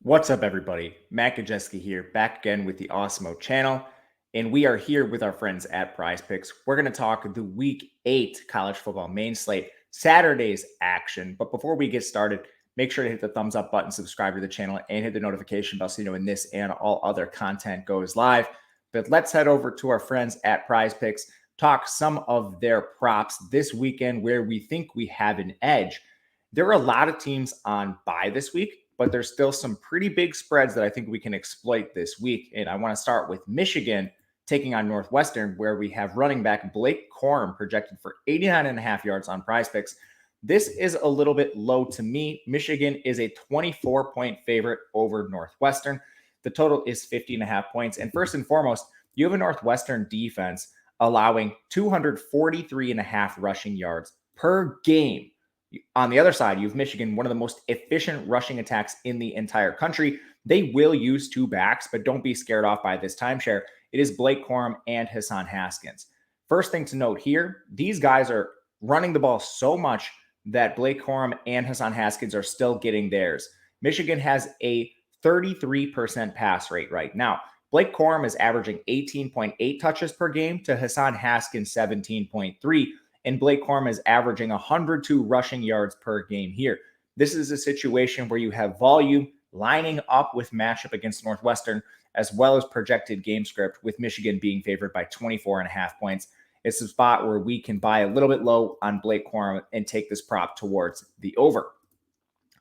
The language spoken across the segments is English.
What's up, everybody? Matt Gajewski here, back again with the Awesemo channel, and we are here with our friends at PrizePicks. We're going to talk the Week 8 college football main slate, Saturday's action. But before we get started, make sure to hit the thumbs up button, subscribe to the channel, and hit the notification bell so you know when this and all other content goes live. But let's head over to our friends at PrizePicks, talk some of their props this weekend where we think we have an edge. There are a lot of teams on bye this week, but there's still some pretty big spreads that I think we can exploit this week. And I want to start with Michigan taking on Northwestern, where we have running back Blake Corum projected for 89.5 yards on PrizePicks. This is a little bit low to me. Michigan is a 24-point favorite over Northwestern. The total is 50.5 points. And first and foremost, you have a Northwestern defense allowing 243.5 rushing yards per game. On the other side, you have Michigan, one of the most efficient rushing attacks in the entire country. They will use two backs, but don't be scared off by this timeshare. It is Blake Corum and Hassan Haskins. First thing to note here, these guys are running the ball so much that Blake Corum and Hassan Haskins are still getting theirs. Michigan has a 33% pass rate right now. Blake Corum is averaging 18.8 touches per game to Hassan Haskins 17.3. And Blake Corum is averaging 102 rushing yards per game here. This is a situation where you have volume lining up with matchup against Northwestern, as well as projected game script, with Michigan being favored by 24.5 points. It's a spot where we can buy a little bit low on Blake Corum and take this prop towards the over.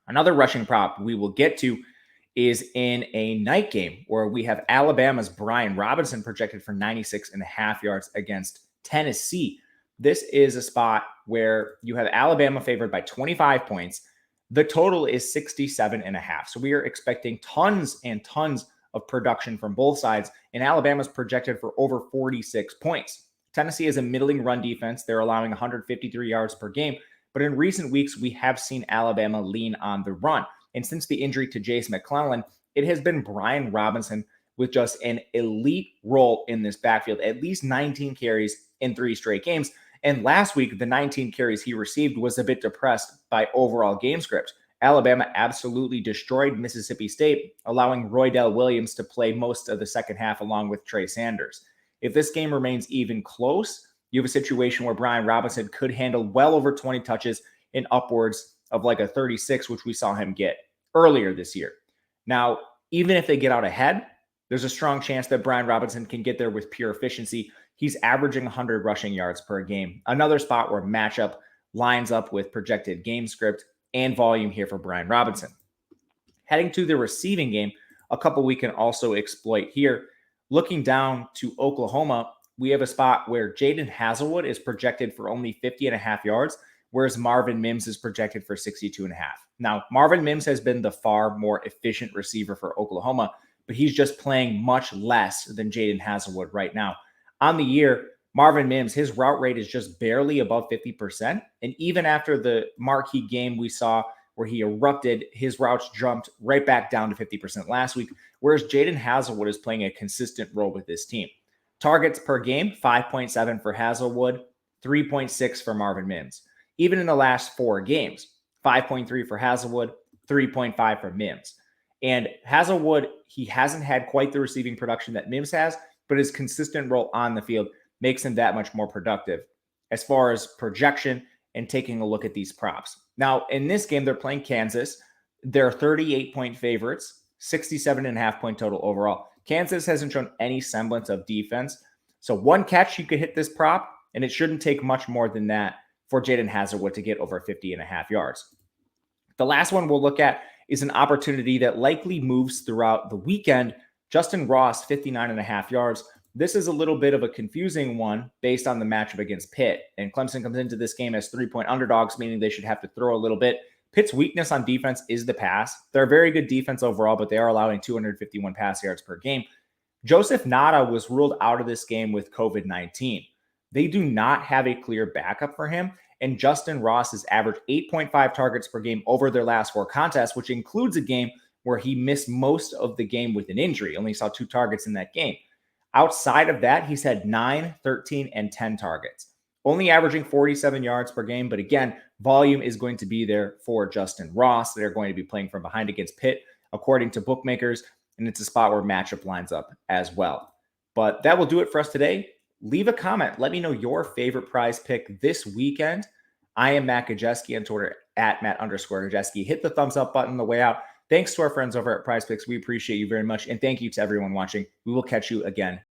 Another rushing prop we will get to is in a night game where we have Alabama's Brian Robinson projected for 96.5 yards against Tennessee. This is a spot where you have Alabama favored by 25 points. The total is 67.5. So we are expecting tons and tons of production from both sides, and Alabama's projected for over 46 points. Tennessee is a middling run defense. They're allowing 153 yards per game, but in recent weeks, we have seen Alabama lean on the run. And since the injury to Jace McClellan, it has been Brian Robinson with just an elite role in this backfield, at least 19 carries in 3 straight games. And last week, the 19 carries he received was a bit depressed by overall game script. Alabama absolutely destroyed Mississippi State, allowing Roydell Williams to play most of the second half along with Trey Sanders. If this game remains even close, you have a situation where Brian Robinson could handle well over 20 touches and upwards of like a 36, which we saw him get earlier this year. Now, even if they get out ahead, there's a strong chance that Brian Robinson can get there with pure efficiency. He's averaging 100 rushing yards per game. Another spot where matchup lines up with projected game script and volume here for Brian Robinson. Heading to the receiving game, a couple we can also exploit here. Looking down to Oklahoma, we have a spot where Jaden Hazelwood is projected for only 50.5 yards, whereas Marvin Mims is projected for 62.5. Now, Marvin Mims has been the far more efficient receiver for Oklahoma, but he's just playing much less than Jaden Hazelwood right now. On the year, Marvin Mims, his route rate is just barely above 50%. And even after the marquee game we saw where he erupted, his routes jumped right back down to 50% last week, whereas Jaden Hazelwood is playing a consistent role with this team. Targets per game, 5.7 for Hazelwood, 3.6 for Marvin Mims. Even in the last 4 games, 5.3 for Hazelwood, 3.5 for Mims. And Hazelwood, he hasn't had quite the receiving production that Mims has, but his consistent role on the field makes him that much more productive as far as projection and taking a look at these props. Now, in this game, they're playing Kansas. They're 38-point favorites, 67.5-point total overall. Kansas hasn't shown any semblance of defense. So one catch, you could hit this prop, and it shouldn't take much more than that for Jaden Hazelwood to get over 50.5 yards. The last one we'll look at is an opportunity that likely moves throughout the weekend. Justin Ross, 59.5 yards. This is a little bit of a confusing one based on the matchup against Pitt. And Clemson comes into this game as 3-point underdogs, meaning they should have to throw a little bit. Pitt's weakness on defense is the pass. They're a very good defense overall, but they are allowing 251 pass yards per game. Joseph Nada was ruled out of this game with COVID-19. They do not have a clear backup for him. And Justin Ross has averaged 8.5 targets per game over their last 4 contests, which includes a game where he missed most of the game with an injury. Only saw 2 targets in that game. Outside of that, he's had 9, 13, and 10 targets. Only averaging 47 yards per game. But again, volume is going to be there for Justin Ross. They're going to be playing from behind against Pitt. according to bookmakers, and it's a spot where matchup lines up as well. But that will do it for us today. Leave a comment. Let me know your favorite prize pick this weekend. I am Matt Gajewski on Twitter at Matt_Gajewski. Hit the thumbs up button on the way out. Thanks to our friends over at PrizePicks. We appreciate you very much. And thank you to everyone watching. We will catch you again